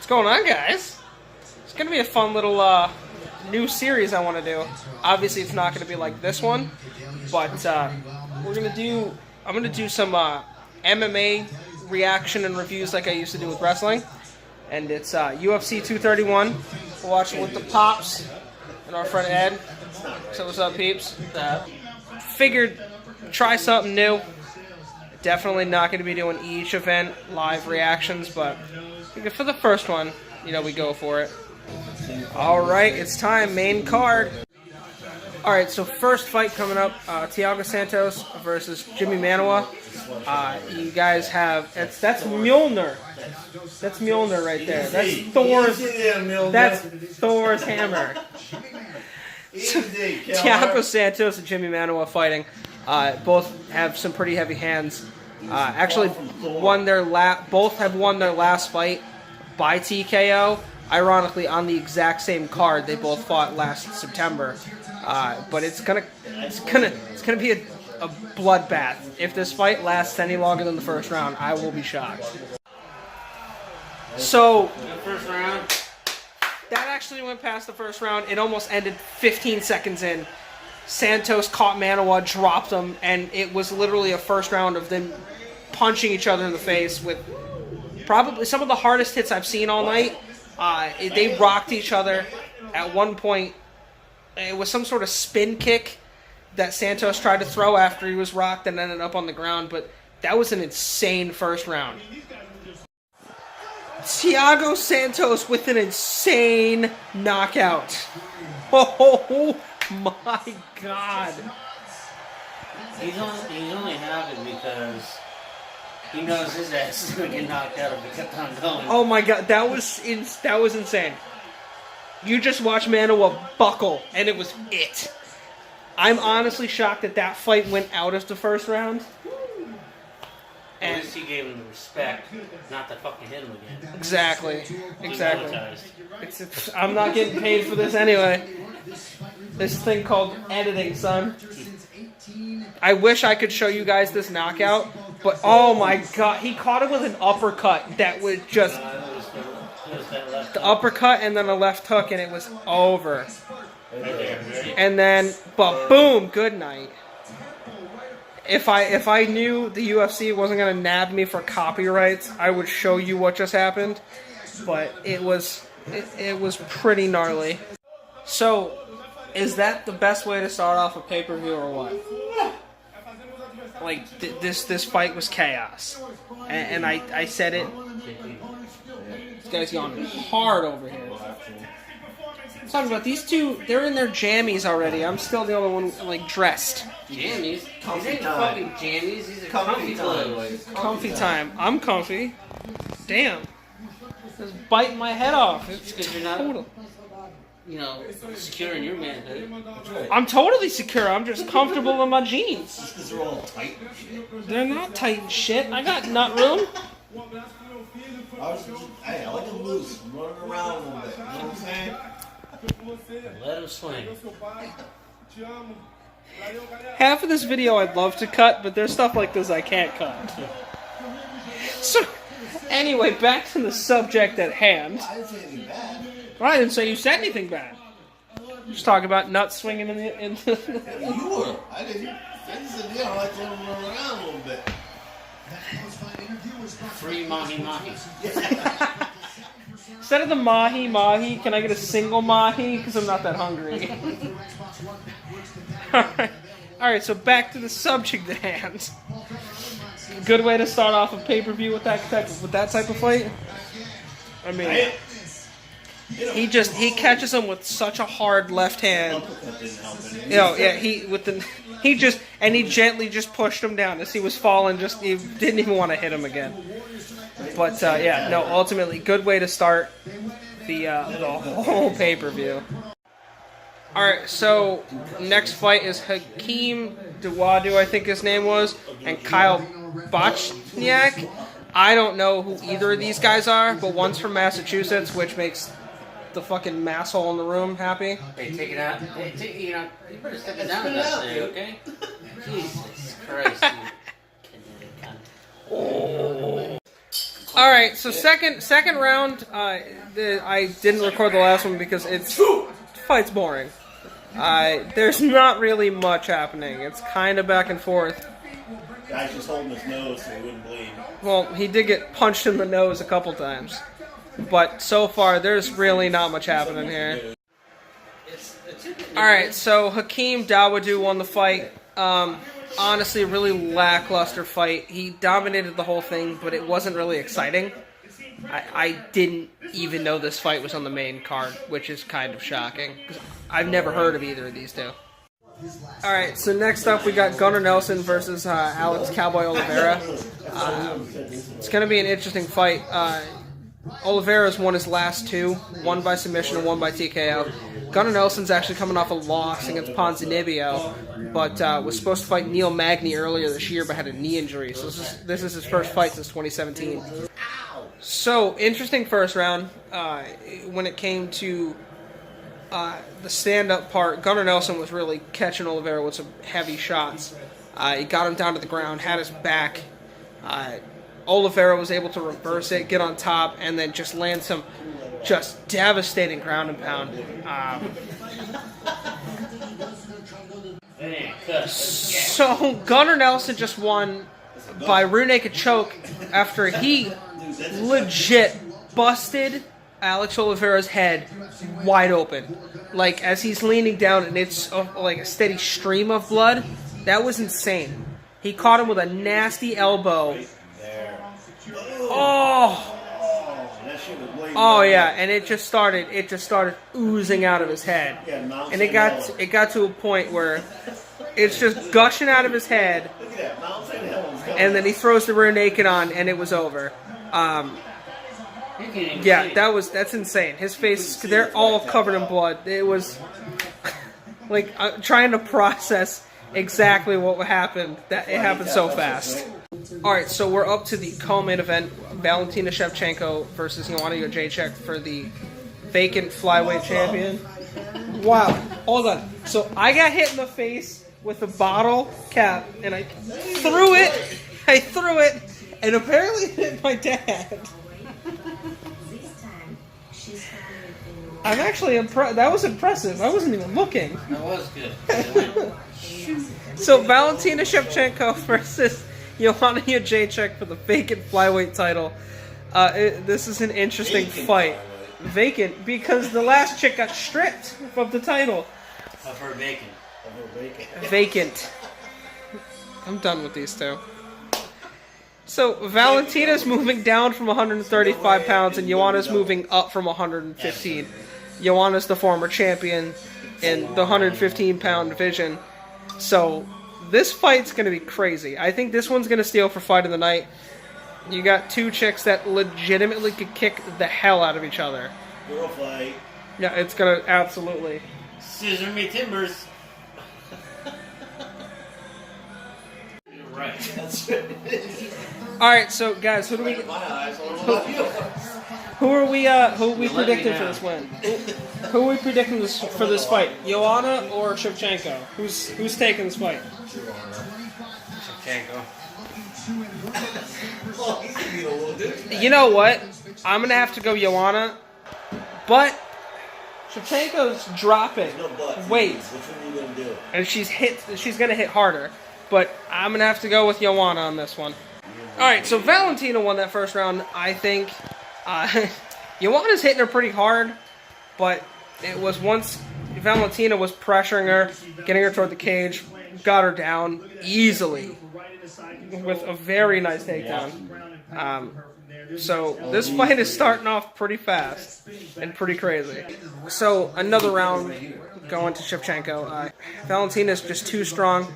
What's going on, guys? It's gonna be a fun little new series I want to do. Obviously, it's not gonna be like this one, but I'm gonna do some MMA reaction and reviews like I used to do with wrestling, and it's UFC 231. We're watching with the pops and our friend Ed. So what's up, peeps? Figured try something new. Definitely not going to be doing each event live reactions, but for the first one, you know, we go for it. All right, it's time. Main card. All right, so first fight coming up: Thiago Santos versus Jimmy Manuwa. You guys have that's Mjolnir. That's Mjolnir right there. That's Thor's. That's Thor's hammer. Thiago Santos and Jimmy Manuwa fighting. Both have some pretty heavy hands. Actually, both have won their last fight by TKO. Ironically, on the exact same card, they both fought last September. But it's gonna be a bloodbath. If this fight lasts any longer than the first round, I will be shocked. So, first round. That actually went past the first round. It almost ended 15 seconds in. Santos caught Manuwa, dropped him, and it was literally a first round of them punching each other in the face with probably some of the hardest hits I've seen all night. They rocked each other. At one point, it was some sort of spin kick that Santos tried to throw after he was rocked and ended up on the ground, but that was an insane first round. Thiago Santos with an insane knockout. Oh my God. He's only happy because he knows his ass is going to get knocked out if he kept on going. Oh my God, that was insane. You just watched Manuwa buckle, and it was it. I'm honestly shocked that fight went out of the first round. At least he gave him the respect, not to fucking hit him again. Exactly. I'm not getting paid for this anyway. This thing called editing, son. I wish I could show you guys this knockout, but oh my God, he caught him with an uppercut that was just the uppercut and then a left hook, and it was over. And then, but boom, good night. If I knew the UFC wasn't gonna nab me for copyrights, I would show you what just happened. But it was pretty gnarly. So, is that the best way to start off a pay-per-view or what? Like this fight was chaos, and I said it. This guy's yawning hard over here. I'm talking about these two. They're in their jammies already. I'm still the only one like dressed. Jammies? These ain't fucking jammies. These are comfy clothes. Comfy time. I'm comfy. Damn. Just biting my head off. It's because you're not, you know, secure in your manhood. I'm totally secure. I'm just comfortable in my jeans. Just because they're all tight and shit. They're not tight and shit. I got nut room. I like them loose. I'm running around a little bit. You know what I'm saying? Let him swing. Half of this video I'd love to cut, but there's stuff like this I can't cut. So, anyway, back to the subject at hand. I didn't say anything bad. Well, I didn't say you said anything bad. Just talking about nuts swinging in the... You were. I didn't. I just said, yeah, I like to let them run around a little bit. Free mahi-mahi. Instead of the mahi-mahi, can I get a single mahi? Because I'm not that hungry. Alright, so back to the subject at hand. Good way to start off a pay-per-view with that type of fight. I mean, he catches him with such a hard left hand. You know, yeah, he gently just pushed him down as he was falling. He didn't even want to hit him again. But yeah, no. Ultimately, good way to start the whole pay-per-view. All right, so next fight is Hakeem Dawodu, I think his name was, and Kyle Bochniak. I don't know who either of these guys are, but one's from Massachusetts, which makes the fucking masshole in the room happy. Hey, take it out. Hey, you better step it down that thing, okay? Jesus Christ, you kinetic cunt. Oh. All right, so second round. I didn't record the last one because fight's boring. There's not really much happening. It's kind of back and forth. Guy's just holding his nose so he wouldn't bleed. Well, he did get punched in the nose a couple times, but so far there's really not much happening here. All right, so Hakeem Dawodu won the fight. Honestly, a really lackluster fight. He dominated the whole thing, but it wasn't really exciting. I didn't even know this fight was on the main card, which is kind of shocking. 'Cause I've never heard of either of these two. Alright, so next up we got Gunnar Nelson versus Alex Cowboy Oliveira. It's going to be an interesting fight. Oliveira's won his last two, one by submission and one by TKO. Gunnar Nelson's actually coming off a loss against Ponzinibbio, but was supposed to fight Neil Magny earlier this year but had a knee injury. So this is his first fight since 2017. So, interesting first round. When it came to the stand-up part, Gunnar Nelson was really catching Oliveira with some heavy shots. He got him down to the ground, had his back. Oliveira was able to reverse it, get on top, and then just land some just devastating ground and pound. So Gunnar Nelson just won by rear naked choke after he legit busted Alex Oliveira's head wide open. Like, as he's leaning down and it's like a steady stream of blood. That was insane. He caught him with a nasty elbow. Oh yeah, and it just started oozing out of his head. And it got to a point where it's just gushing out of his head. And then he throws the rear naked on and it was over. Yeah, that's insane. His face, they're all covered in blood. It was like trying to process exactly what happened. That it happened so fast. All right, so we're up to the co-main event: Valentina Shevchenko versus Joanna Jędrzejczyk for the vacant flyweight champion. Wow, hold on. So I got hit in the face with a bottle cap, and I threw it, and apparently it hit my dad. I'm actually impressed. That was impressive. I wasn't even looking. That was good. So Valentina Shevchenko versus Joanna Jędrzejczyk for the vacant flyweight title. This is an interesting fight. Vacant because the last chick got stripped of the title. Of her bacon. Vacant. I'm done with these two. So Valentina's moving down from 135 pounds and Joanna's moving up from 115. Joanna's the former champion in the 115-pound division. So this fight's going to be crazy. I think this one's going to steal for fight of the night. You got two chicks that legitimately could kick the hell out of each other. Girl fight. Yeah, it's going to absolutely. Scissor me timbers. You're right. That's right. All right, so guys, who are we predicting for this win? Who are we predicting for this fight? Joanna or Shevchenko? Who's taking this fight? Shevchenko. You know what? I'm gonna have to go Joanna, but Shevchenko's dropping weight, Which one are you gonna do? and she's gonna hit harder. But I'm gonna have to go with Joanna on this one. All right, so Valentina won that first round. I think Joanna's hitting her pretty hard, but it was once Valentina was pressuring her, getting her toward the cage, got her down easily with a very nice takedown. So this fight is starting off pretty fast and pretty crazy. So another round going to Shevchenko. Valentina's just too strong.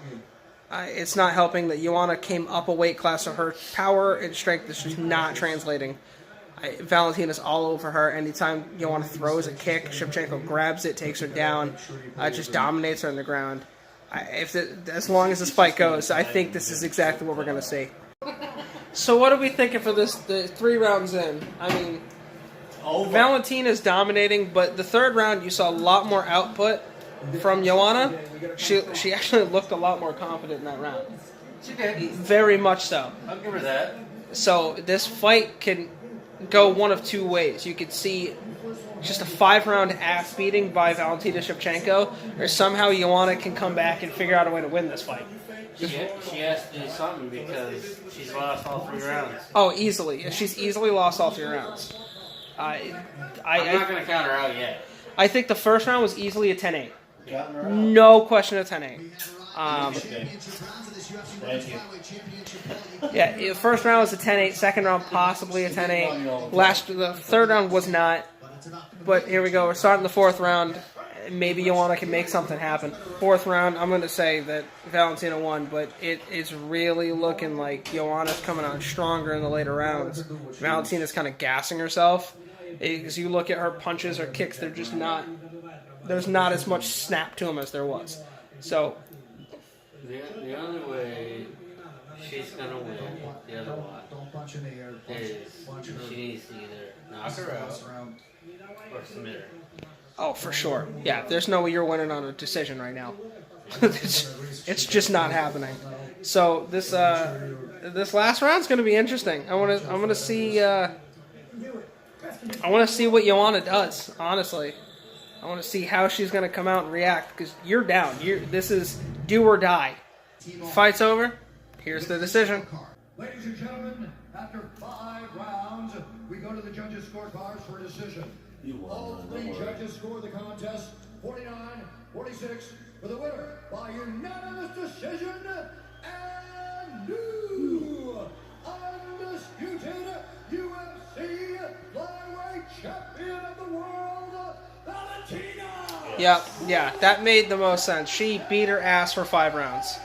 It's not helping that Joanna came up a weight class, so her power and strength is just not translating. Valentina's all over her. Anytime Joanna throws a kick, Shevchenko grabs it, takes her down, just dominates her on the ground. As long as this fight goes, I think this is exactly what we're going to see. So what are we thinking for this? The 3 rounds in. I mean, Valentina's dominating, but the third round you saw a lot more output from Joanna. She actually looked a lot more confident in that round. She did. Very much so. I'll give her that. So this fight can go one of two ways. You could see just a 5-round ass beating by Valentina Shevchenko, or somehow Joanna can come back and figure out a way to win this fight. She has to do something because she's lost all 3 rounds. Oh, easily. She's easily lost all 3 rounds. I'm not going to count her out yet. I think the first round was easily a 10-8. No question a 10-8. Yeah, the first round was a 10-8. Second round possibly a 10-8. The third round was not. But here we go. We're starting the 4th round. Maybe Joanna can make something happen. 4th round, I'm going to say that Valentina won, but it is really looking like Joanna's coming on stronger in the later rounds. Valentina's kind of gassing herself. As you look at her punches, her kicks, they're just not... There's not as much snap to them as there was. So... The only way she's going to win the other one is she needs to either knock her out or submit her. Oh, for sure. Yeah, there's no way you're winning on a decision right now. it's just not happening. So this last round's going to be interesting. I want to see what Joanna does. Honestly, I want to see how she's going to come out and react because you're down. This is do or die. Fight's over. Here's the decision. Ladies and gentlemen, after 5 rounds, we go to the judges' scorecards for a decision. All 3 judges score the contest 49-46 for the winner by unanimous decision and new undisputed UFC flyweight champion of the world, Valentina. Yeah, that made the most sense. She beat her ass for 5 rounds.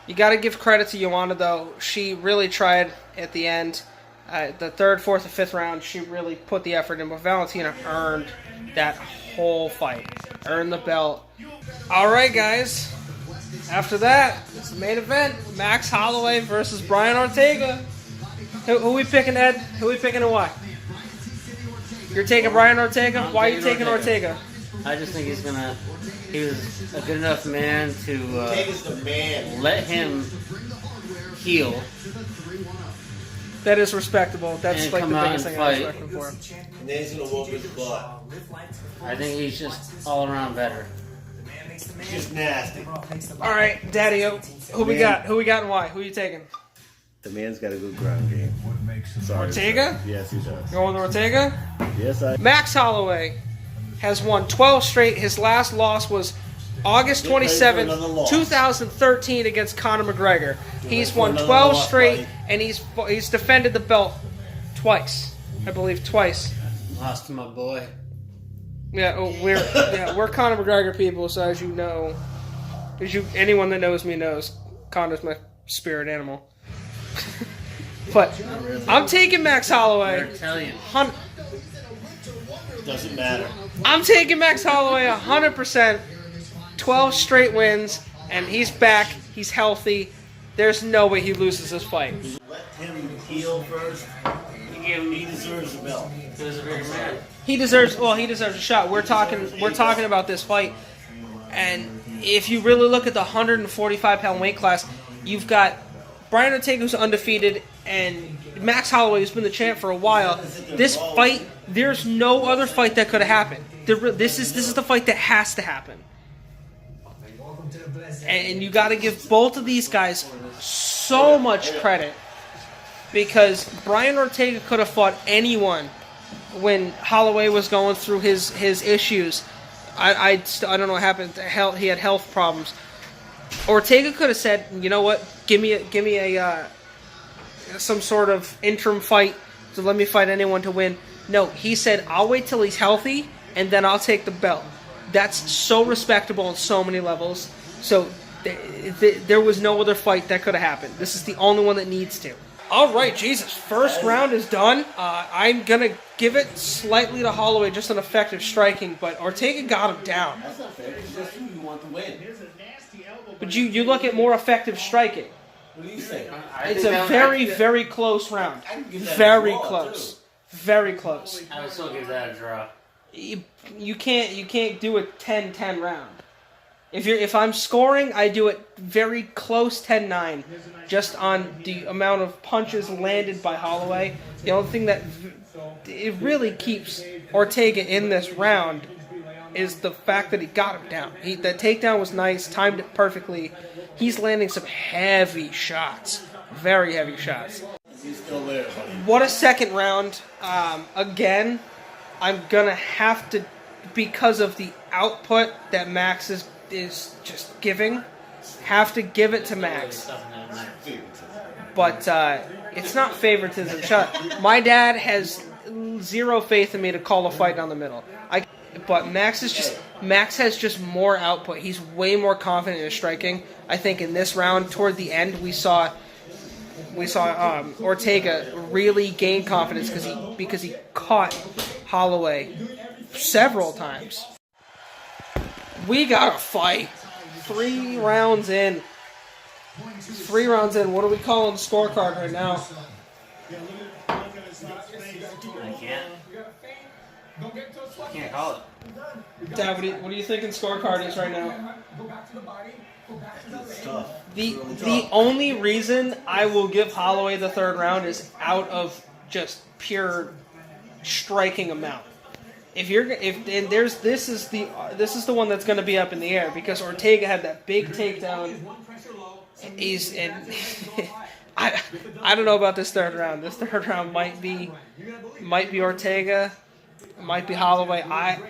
You got to give credit to Joanna though. She really tried at the end. The 3rd, 4th, and 5th round, she really put the effort in, but Valentina earned that whole fight. Earned the belt. Alright, guys. After that, it's the main event. Max Holloway versus Brian Ortega. Who we picking, Ed? Who we picking and why? You're taking Brian Ortega? Why are you taking Ortega? I just think he was a good enough man to let him heal. That is respectable. That's and like the biggest thing I fight. respect him for. And then he's going to whoop his butt. I think he's just all around better. He's just nasty. All right, Daddy, who we got? Who we got and why? Who are you taking? The man's got a good ground game. Sorry, Ortega? Yes, he does. Going with Ortega? Yes, I. Max Holloway has won 12 straight. His last loss was August 27th, 2013 against Conor McGregor. He's won 12 straight, and he's defended the belt twice. I believe twice. Lost to my boy. Yeah, we're Conor McGregor people, so as you know, anyone that knows me knows Conor's my spirit animal. But I'm taking Max Holloway. They're Italian. Doesn't matter. I'm taking Max Holloway 100%. 12 straight wins, and he's back. He's healthy. There's no way he loses this fight. Let him heal first. He deserves a belt. He was a bigger man. He deserves a shot. We're talking about this fight, and if you really look at the 145-pound weight class, you've got Brian Ortega, who's undefeated, and Max Holloway, who's been the champ for a while. This fight, there's no other fight that could have happened. This is the fight that has to happen. And you got to give both of these guys so much credit because Brian Ortega could have fought anyone when Holloway was going through his issues. I don't know what happened. He had health problems. Ortega could have said, you know what, give me a some sort of interim fight to let me fight anyone to win. No, he said, I'll wait till he's healthy and then I'll take the belt. That's so respectable on so many levels. So there was no other fight that could have happened. This is the only one that needs to. All right, Jesus. First round is done. I'm going to give it slightly to Holloway, just an effective striking, but Ortega got him down. That's not fair. That's who you want to win. But you look at more effective striking. What do you think? It's a very close round. Very close. Very close. I would still give that a draw. You can't do a 10-10 round. If I'm scoring, I do it very close 10-9, just on the amount of punches landed by Holloway. The only thing that it really keeps Ortega in this round is the fact that he got him down. The takedown was nice, timed it perfectly. He's landing some heavy shots, very heavy shots. He's still there, buddy. What a second round. Again, I'm going to have to, because of the output that Max is just giving, have to give it to Max. But it's not favoritism. My dad has zero faith in me to call a fight down the middle. But Max has just more output. He's way more confident in his striking. I think in this round, toward the end, we saw Ortega really gain confidence because he caught Holloway several times. We got a fight. 3 rounds in. 3 rounds in. What are we calling the scorecard right now? I can't call it. Dad, what are you thinking scorecard is right now? It's tough. The only reason I will give Holloway the 3rd round is out of just pure striking amount. This is the one that's going to be up in the air because Ortega had that big takedown. I don't know about this 3rd round. This 3rd round might be Ortega, might be Holloway. I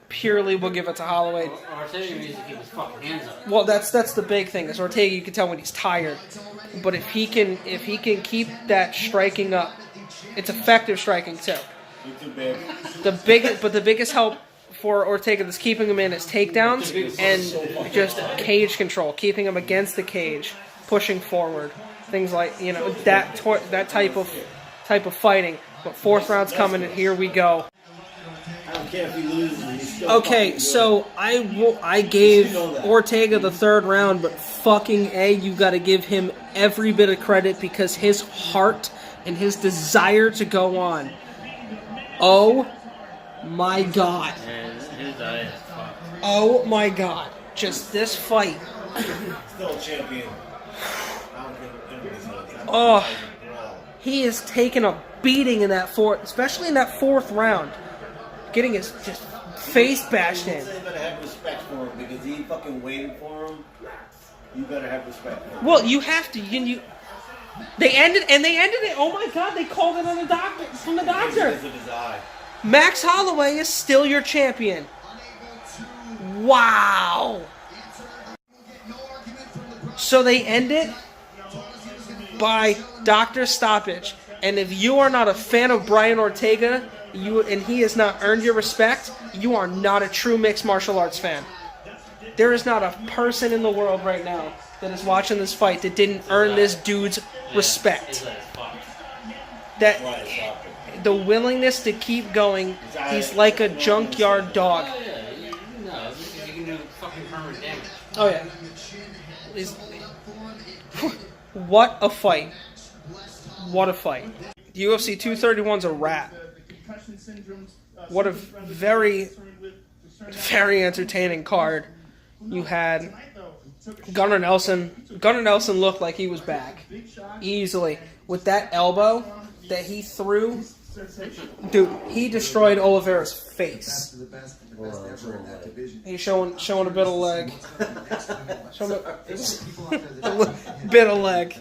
purely will give it to Holloway. Ortega needs to keep his fucking hands up. Well, that's the big thing. Is Ortega, you can tell when he's tired, but if he can keep that striking up, it's effective striking too. The biggest help for Ortega that's keeping him in is takedowns and just cage control, keeping him against the cage, pushing forward, things like that type of fighting. But 4th round's coming, and here we go. I don't care if he loses. Okay, so I gave Ortega the 3rd round, but fucking A, you got to give him every bit of credit because his heart and his desire to go on. Oh my God. His eye is fucked. Oh my God. Just this fight. Still a champion. Oh, he is taking a beating in that especially in that 4th round. Getting his just face bashed in. You better have respect for him because he fucking waited for him. You better have respect for him. Well, you have to. They ended it. Oh my God! They called it on the doctor from the doctor. Because of his eye. Max Holloway is still your champion. Wow. So they end it by doctor stoppage. And if you are not a fan of Brian Ortega, and he has not earned your respect, you are not a true mixed martial arts fan. There is not a person in the world right now that is watching this fight that didn't earn this dude's respect. That the willingness to keep going, he's like a junkyard dog. No, you can do fucking permanent damage. Oh yeah. What a fight. What a fight. The UFC 231's a wrap. What a very, very entertaining card. You had Gunnar Nelson. Gunnar Nelson looked like he was back. Easily. With that elbow that he threw, dude, he destroyed Oliveira's face. He's showing a bit of leg. Showing a bit of leg.